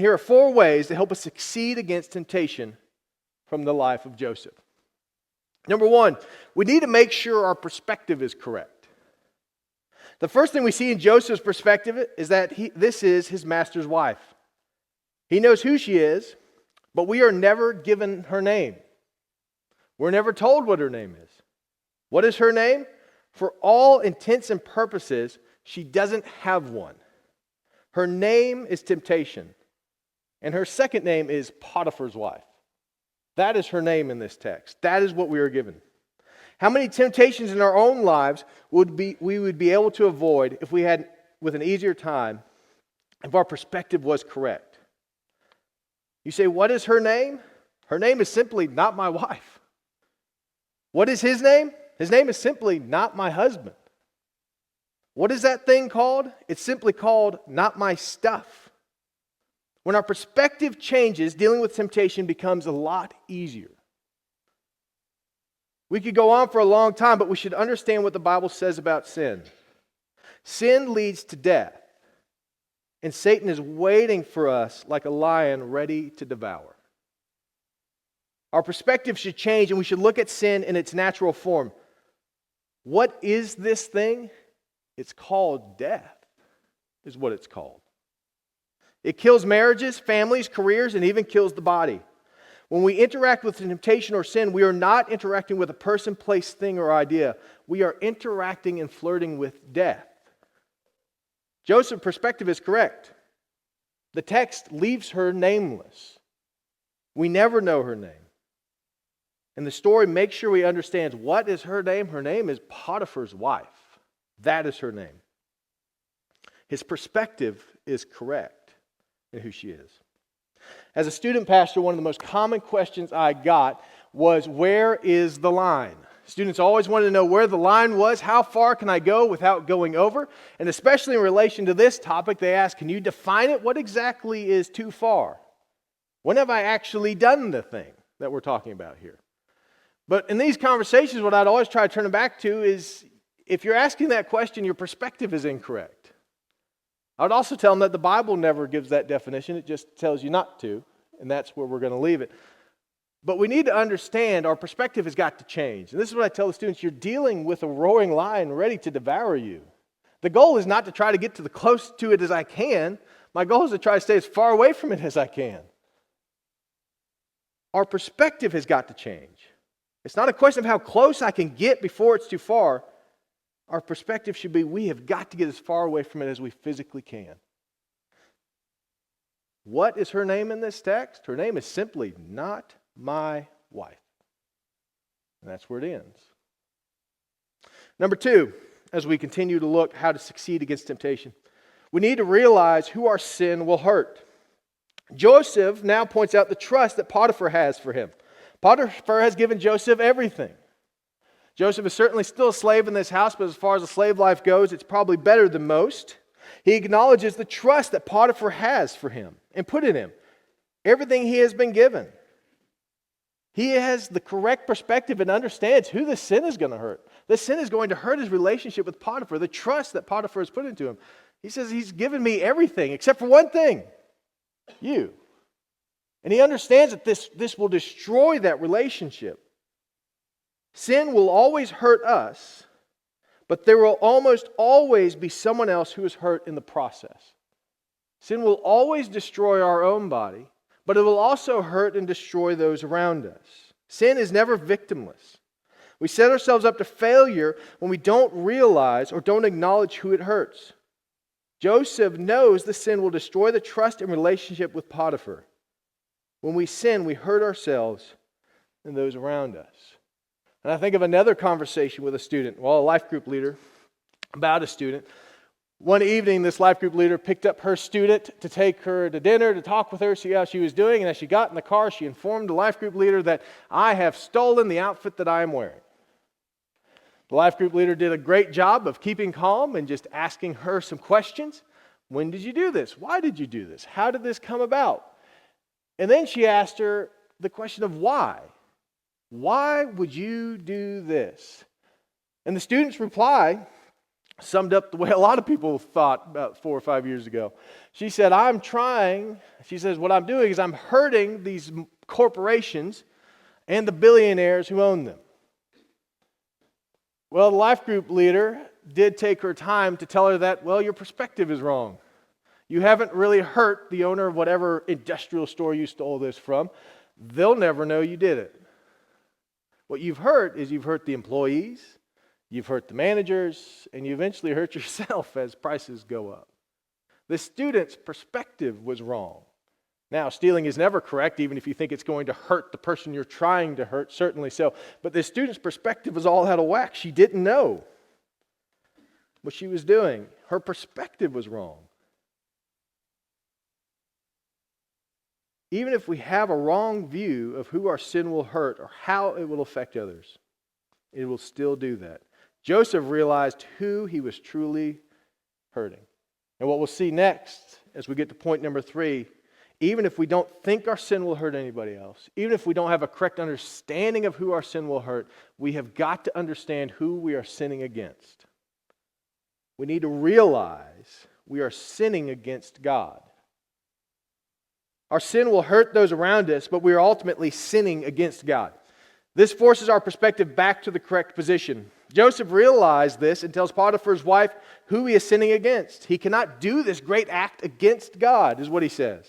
Here are 4 ways to help us succeed against temptation from the life of Joseph. Number 1, we need to make sure our perspective is correct. The first thing we see in Joseph's perspective is that this is his master's wife. He knows who she is, but we are never given her name. We're never told what her name is. What is her name? For all intents and purposes, she doesn't have one. Her name is temptation. And her second name is Potiphar's wife. That is her name in this text. That is what we are given. How many temptations in our own lives we would be able to avoid if we had with an easier time, if our perspective was correct? You say, what is her name? Her name is simply not my wife. What is his name? His name is simply not my husband. What is that thing called? It's simply called not my stuff. When our perspective changes, dealing with temptation becomes a lot easier. We could go on for a long time, but we should understand what the Bible says about sin. Sin leads to death, and Satan is waiting for us like a lion ready to devour. Our perspective should change, and we should look at sin in its natural form. What is this thing? It's called death, is what it's called. It kills marriages, families, careers, and even kills the body. When we interact with temptation or sin, we are not interacting with a person, place, thing, or idea. We are interacting and flirting with death. Joseph's perspective is correct. The text leaves her nameless. We never know her name. And the story makes sure we understand what is her name. Her name is Potiphar's wife. That is her name. His perspective is correct in who she is. As a student pastor, one of the most common questions I got was, where is the line? Students always wanted to know where the line was. How far can I go without going over? And especially in relation to this topic, they ask, can you define it? What exactly is too far? When have I actually done the thing that we're talking about here? But in these conversations, what I'd always try to turn it back to is, if you're asking that question, your perspective is incorrect. I would also tell them that the Bible never gives that definition. It just tells you not to, and that's where we're going to leave it. But we need to understand our perspective has got to change. And this is what I tell the students. You're dealing with a roaring lion ready to devour you. The goal is not to try to get to the close to it as I can. My goal is to try to stay as far away from it as I can. Our perspective has got to change. It's not a question of how close I can get before it's too far. Our perspective should be, we have got to get as far away from it as we physically can. What is her name in this text? Her name is simply not my wife. And that's where it ends. Number 2, as we continue to look how to succeed against temptation, we need to realize who our sin will hurt. Joseph now points out the trust that Potiphar has for him. Potiphar has given Joseph everything. Joseph is certainly still a slave in this house, but as far as the slave life goes, it's probably better than most. He acknowledges the trust that Potiphar has for him and put in him. Everything he has been given. He has the correct perspective and understands who the sin is going to hurt. The sin is going to hurt his relationship with Potiphar, the trust that Potiphar has put into him. He says, he's given me everything except for one thing, you. And he understands that this will destroy that relationship. Sin will always hurt us, but there will almost always be someone else who is hurt in the process. Sin will always destroy our own body, but it will also hurt and destroy those around us. Sin is never victimless. We set ourselves up to failure when we don't realize or don't acknowledge who it hurts. Joseph knows the sin will destroy the trust and relationship with Potiphar. When we sin, we hurt ourselves and those around us. And I think of another conversation with a student, a life group leader, about a student. One evening, this life group leader picked up her student to take her to dinner, to talk with her, see how she was doing. And as she got in the car, she informed the life group leader that I have stolen the outfit that I am wearing. The life group leader did a great job of keeping calm and just asking her some questions. When did you do this? Why did you do this? How did this come about? And then she asked her the question of why. Why would you do this? And the student's reply summed up the way a lot of people thought about 4 or 5 years ago. She said, she says, what I'm doing is I'm hurting these corporations and the billionaires who own them. Well, the life group leader did take her time to tell her that, well, your perspective is wrong. You haven't really hurt the owner of whatever industrial store you stole this from. They'll never know you did it. What you've hurt is you've hurt the employees, you've hurt the managers, and you eventually hurt yourself as prices go up. The student's perspective was wrong. Now, stealing is never correct, even if you think it's going to hurt the person you're trying to hurt, certainly so. But the student's perspective was all out of whack. She didn't know what she was doing. Her perspective was wrong. Even if we have a wrong view of who our sin will hurt or how it will affect others, it will still do that. Joseph realized who he was truly hurting. And what we'll see next as we get to point number 3, even if we don't think our sin will hurt anybody else, even if we don't have a correct understanding of who our sin will hurt, we have got to understand who we are sinning against. We need to realize we are sinning against God. Our sin will hurt those around us, but we are ultimately sinning against God. This forces our perspective back to the correct position. Joseph realized this and tells Potiphar's wife who he is sinning against. He cannot do this great act against God, is what he says.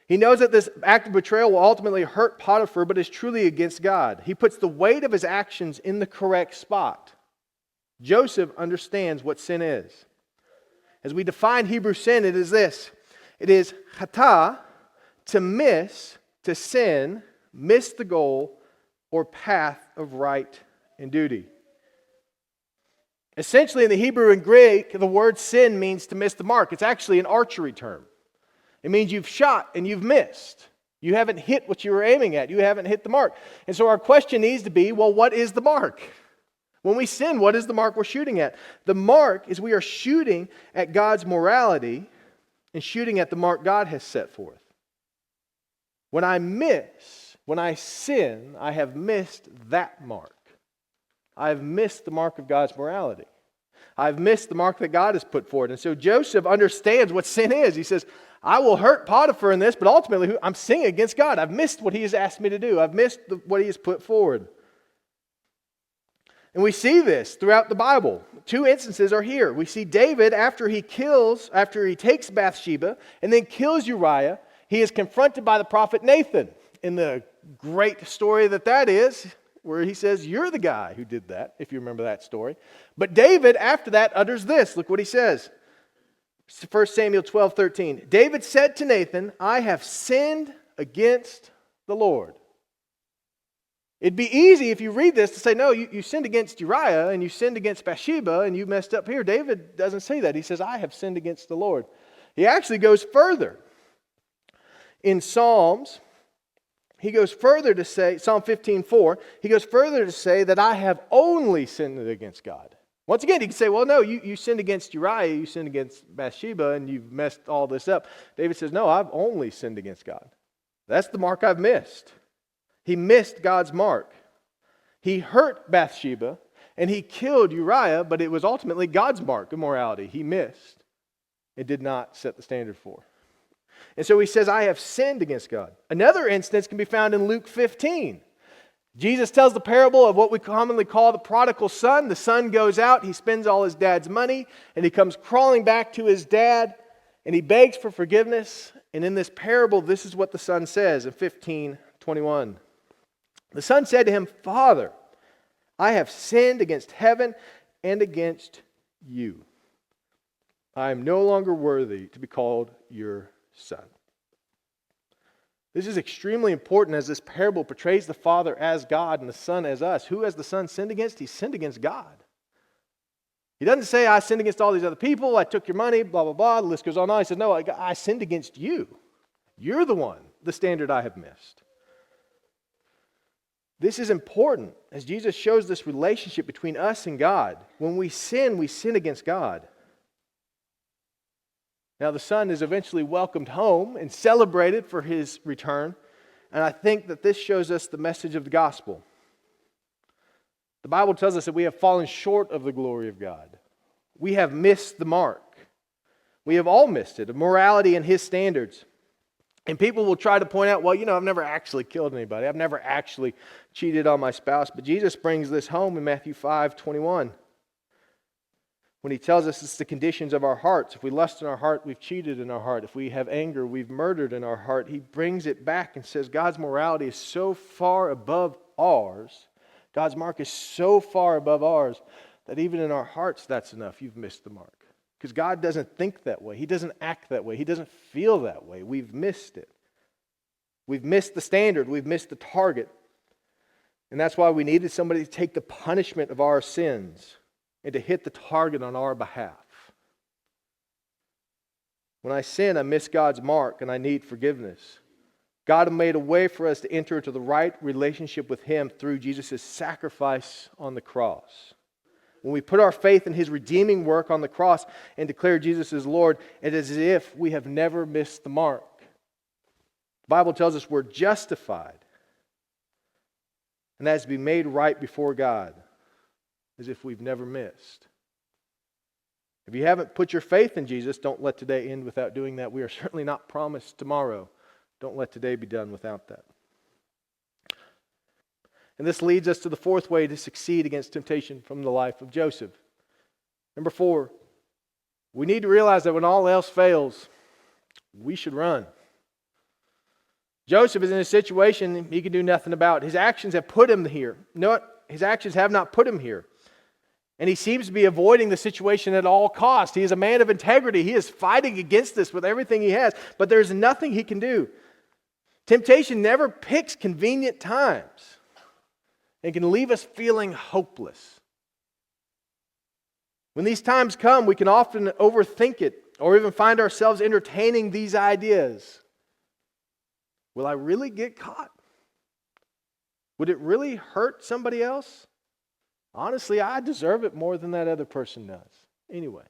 He knows that this act of betrayal will ultimately hurt Potiphar, but is truly against God. He puts the weight of his actions in the correct spot. Joseph understands what sin is. As we define Hebrew sin, it is this. It is chata, to miss, to sin, miss the goal, or path of right and duty. Essentially, in the Hebrew and Greek, the word sin means to miss the mark. It's actually an archery term. It means you've shot and you've missed. You haven't hit what you were aiming at. You haven't hit the mark. And so our question needs to be, well, what is the mark? When we sin, what is the mark we're shooting at? The mark is we are shooting at God's morality and shooting at the mark God has set forth. When I sin, I have missed that mark. I have missed the mark of God's morality. I've missed the mark that God has put forward. And so Joseph understands what sin is. He says, I will hurt Potiphar in this, but ultimately I'm sinning against God. I've missed what he has asked me to do. I've missed what he has put forward. And we see this throughout the Bible. 2 instances are here. We see David after he takes Bathsheba and then kills Uriah, he is confronted by the prophet Nathan in the great story that is, where he says, you're the guy who did that, if you remember that story. But David, after that, utters this. Look what he says. 1 Samuel 12:13. David said to Nathan, I have sinned against the Lord. It'd be easy if you read this to say, no, you sinned against Uriah and you sinned against Bathsheba and you messed up here. David doesn't say that. He says, I have sinned against the Lord. He actually goes further. In Psalms, he goes further to say, Psalm 15:4, he goes further to say that I have only sinned against God. Once again, he can say, well, no, you sinned against Uriah, you sinned against Bathsheba, and you've messed all this up. David says, no, I've only sinned against God. That's the mark I've missed. He missed God's mark. He hurt Bathsheba, and he killed Uriah, but it was ultimately God's mark of morality. He missed. It did not set the standard for. And so he says, I have sinned against God. Another instance can be found in Luke 15. Jesus tells the parable of what we commonly call the prodigal son. The son goes out, he spends all his dad's money, and he comes crawling back to his dad, and he begs for forgiveness. And in this parable, this is what the son says in 15:21. The son said to him, Father, I have sinned against heaven and against you. I am no longer worthy to be called your son. This is extremely important as this parable portrays the Father as God and the Son as us. Who has the Son sinned against? He sinned against God. He doesn't say, I sinned against all these other people, I took your money, blah, blah, blah. The list goes on. He said, no, I sinned against you. You're the one, the standard I have missed. This is important as Jesus shows this relationship between us and God. When we sin against God. Now the son is eventually welcomed home and celebrated for his return. And I think that this shows us the message of the gospel. The Bible tells us that we have fallen short of the glory of God. We have missed the mark. We have all missed it, of morality and His standards. And people will try to point out, well, I've never actually killed anybody. I've never actually cheated on my spouse. But Jesus brings this home in Matthew 5:21. When He tells us it's the conditions of our hearts. If we lust in our heart, we've cheated in our heart. If we have anger, we've murdered in our heart. He brings it back and says God's morality is so far above ours. God's mark is so far above ours that even in our hearts, that's enough. You've missed the mark. Because God doesn't think that way. He doesn't act that way. He doesn't feel that way. We've missed it. We've missed the standard. We've missed the target. And that's why we needed somebody to take the punishment of our sins and to hit the target on our behalf. When I sin, I miss God's mark and I need forgiveness. God made a way for us to enter into the right relationship with Him through Jesus' sacrifice on the cross. When we put our faith in His redeeming work on the cross and declare Jesus as Lord, it is as if we have never missed the mark. The Bible tells us we're justified. And that is to be made right before God, as if we've never missed. If you haven't put your faith in Jesus, don't let today end without doing that. We are certainly not promised tomorrow. Don't let today be done without that. And this leads us to the fourth way to succeed against temptation from the life of Joseph. Number 4, we need to realize that when all else fails, we should run. Joseph is in a situation he can do nothing about. His actions have put him here. No, his actions have not put him here. And he seems to be avoiding the situation at all costs. He is a man of integrity. He is fighting against this with everything he has, but there's nothing he can do. Temptation never picks convenient times and can leave us feeling hopeless. When these times come, we can often overthink it or even find ourselves entertaining these ideas. Will I really get caught? Would it really hurt somebody else? Honestly, I deserve it more than that other person does. Anyway.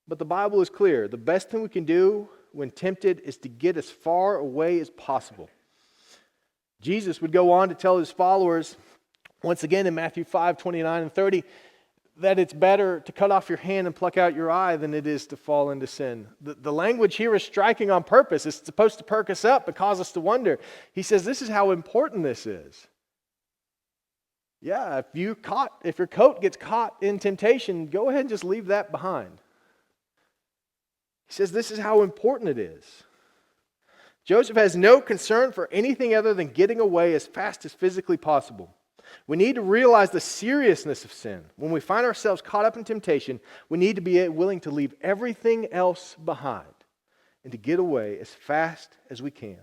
But the Bible is clear. The best thing we can do when tempted is to get as far away as possible. Jesus would go on to tell His followers, once again in Matthew 5:29 and 30, that it's better to cut off your hand and pluck out your eye than it is to fall into sin. The language here is striking on purpose. It's supposed to perk us up, but cause us to wonder. He says this is how important this is. Yeah, if your coat gets caught in temptation, go ahead and just leave that behind. He says this is how important it is. Joseph has no concern for anything other than getting away as fast as physically possible. We need to realize the seriousness of sin. When we find ourselves caught up in temptation, we need to be willing to leave everything else behind and to get away as fast as we can.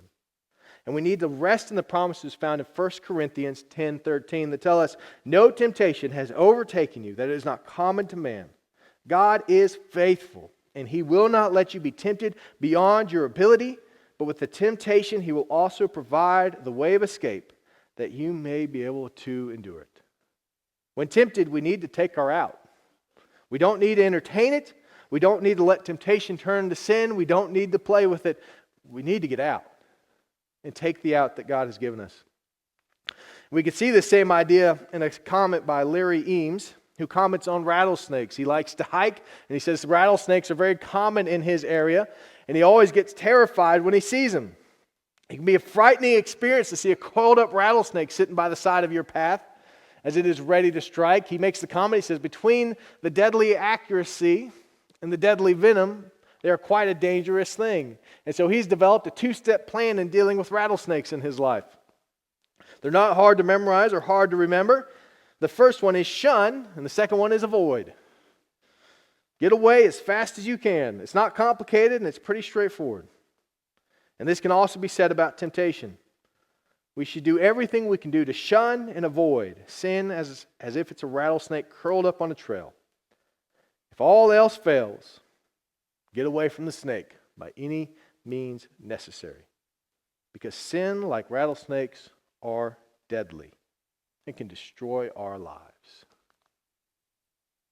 And we need to rest in the promises found in 1 Corinthians 10:13 that tell us, no temptation has overtaken you that is not common to man. God is faithful, and He will not let you be tempted beyond your ability, but with the temptation He will also provide the way of escape that you may be able to endure it. When tempted, we need to take our out. We don't need to entertain it. We don't need to let temptation turn to sin. We don't need to play with it. We need to get out and take the out that God has given us. We can see the same idea in a comment by Larry Eames, who comments on rattlesnakes. He likes to hike, and he says rattlesnakes are very common in his area, and he always gets terrified when he sees them. It can be a frightening experience to see a coiled up rattlesnake sitting by the side of your path as it is ready to strike. He makes the comment, he says, between the deadly accuracy and the deadly venom, they are quite a dangerous thing. And so he's developed a 2-step plan in dealing with rattlesnakes in his life. They're not hard to memorize or hard to remember. The first one is shun, and the second one is avoid. Get away as fast as you can. It's not complicated, and it's pretty straightforward. And this can also be said about temptation. We should do everything we can do to shun and avoid sin as if it's a rattlesnake curled up on a trail. If all else fails, get away from the snake by any means necessary. Because sin, like rattlesnakes, are deadly and can destroy our lives.